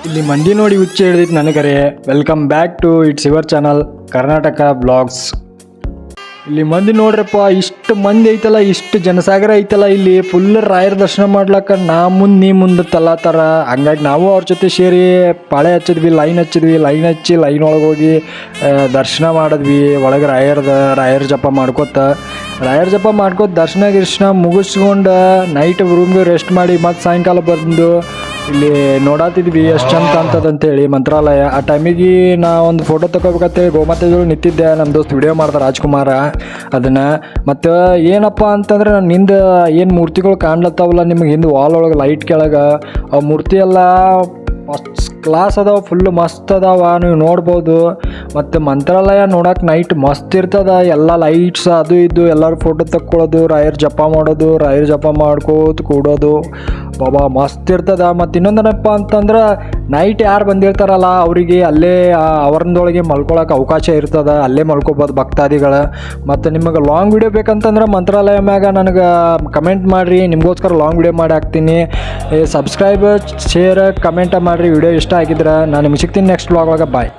ಇಲ್ಲಿ ಮಂದಿ ನೋಡಿ ಹುಚ್ಚ ಹಿಡಿದಿತ್ತು ನನಗರೆ. Welcome back to it's your channel Karnataka blogs. ಇಲ್ಲಿ ಮಂದಿ ನೋಡ್ರಪ್ಪ, ಇಷ್ಟು ಮಂದಿ ಐತಲ್ಲ, ಇಷ್ಟು ಜನಸಾಗರ ಐತಲ್ಲ, ಇಲ್ಲಿ ಫುಲ್ ರಾಯರ ದರ್ಶನ ಮಾಡ್ಲಕ್ಕ ನಾ ಮುಂದೆ ನೀ ಮುಂದೆ ತಲಾತಾರ. ಹಂಗಾಗಿ ನಾವು ಅವ್ರ ಜೊತೆ ಸೇರಿ ಪಾಳೆ ಹಚ್ಚಿದ್ವಿ, ಲೈನ್ ಹಚ್ಚಿ ಲೈನ್ ಒಳಗೆ ಹೋಗಿ ದರ್ಶನ ಮಾಡಿದ್ವಿ. ಒಳಗೆ ರಾಯರ ಜಪ ಮಾಡ್ಕೋತ ದರ್ಶನ ಮುಗಿಸ್ಕೊಂಡು ನೈಟ್ ರೂಮ್ಗೆ ರೆಸ್ಟ್ ಮಾಡಿ ಮತ್ತೆ ಸಾಯಂಕಾಲ ಬಂದು ಇಲ್ಲಿ ನೋಡಾತಿದ್ವಿ ಎಷ್ಟು ಚಂದ ಕಾಣ್ತದಂತೇಳಿ ಮಂತ್ರಾಲಯ. ಆ ಟೈಮಿಗೆ ನಾ ಒಂದು ಫೋಟೋ ತಗೋಬೇಕಂತೇಳಿ ಗೋಮಾತೆಗಳು ನಿಂತಿದ್ದೆ. ನಮ್ಮ ದೋಸ್ತ್ ವಿಡಿಯೋ ಮಾಡ್ದೆ ರಾಜ್ಕುಮಾರ ಅದನ್ನು. ಮತ್ತು ಏನಪ್ಪ ಅಂತಂದ್ರೆ ನಾನು ಹಿಂದೆ ಏನು ಮೂರ್ತಿಗಳು ಕಾಣ್ಲತ್ತಾವಲ್ಲ ನಿಮ್ಗೆ ಹಿಂದೆ ವಾಲ್ ಒಳಗೆ ಲೈಟ್ ಕೆಳಗೆ, ಆ ಮೂರ್ತಿ ಎಲ್ಲ ಫಸ್ಟ್ ಕ್ಲಾಸ್ ಅದಾವ, ಫುಲ್ ಮಸ್ತ್ ಅದಾವ, ನೀವು ನೋಡ್ಬೋದು. ಮತ್ತು ಮಂತ್ರಾಲಯ ನೋಡೋಕೆ ನೈಟ್ ಮಸ್ತ್ ಇರ್ತದ. ಎಲ್ಲ ಲೈಟ್ಸ್ ಅದು ಇದು ಎಲ್ಲರೂ ಫೋಟೋ ತಕ್ಕೊಳ್ಳೋದು, ರಾಯರ ಜಪ ಮಾಡೋದು, ರಾಯರ ಜಪ ಮಾಡ್ಕೋತ ಕೂಡೋದು, ಬಾಬಾ ಮಸ್ತ್ ಇರ್ತದ. ಮತ್ತು ಇನ್ನೊಂದೇನಪ್ಪ ಅಂತಂದ್ರೆ ನೈಟ್ ಯಾರು ಬಂದಿರ್ತಾರಲ್ಲ ಅವರಿಗೆ ಅಲ್ಲೇ ಅವರದೊಳಗೆ ಮಲ್ಕೊಳಕ್ಕೆ ಅವಕಾಶ ಇರ್ತದೆ, ಅಲ್ಲೇ ಮಲ್ಕೋಬೋದು ಭಕ್ತಾದಿಗಳು. ಮತ್ತು ನಿಮಗೆ ಲಾಂಗ್ ವಿಡಿಯೋ ಬೇಕಂತಂದ್ರೆ ಮಂತ್ರಾಲಯ ಮ್ಯಾಗ ನನಗೆ ಕಮೆಂಟ್ ಮಾಡಿರಿ, ನಿಮಗೋಸ್ಕರ ಲಾಂಗ್ ವಿಡಿಯೋ ಮಾಡಿ ಹಾಕ್ತೀನಿ. ಸಬ್ಸ್ಕ್ರೈಬ್, ಶೇರ್, ಕಮೆಂಟ ಮಾಡಿರಿ ವಿಡಿಯೋ ಇಷ್ಟ ಆಗಿದ್ರೆ. ನಾನು ನಿಮ್ಗೆ ಸಿಗ್ತೀನಿ ನೆಕ್ಸ್ಟ್ ವ್ಲಾಗ್ ಒಳಗೆ. ಬಾಯ್.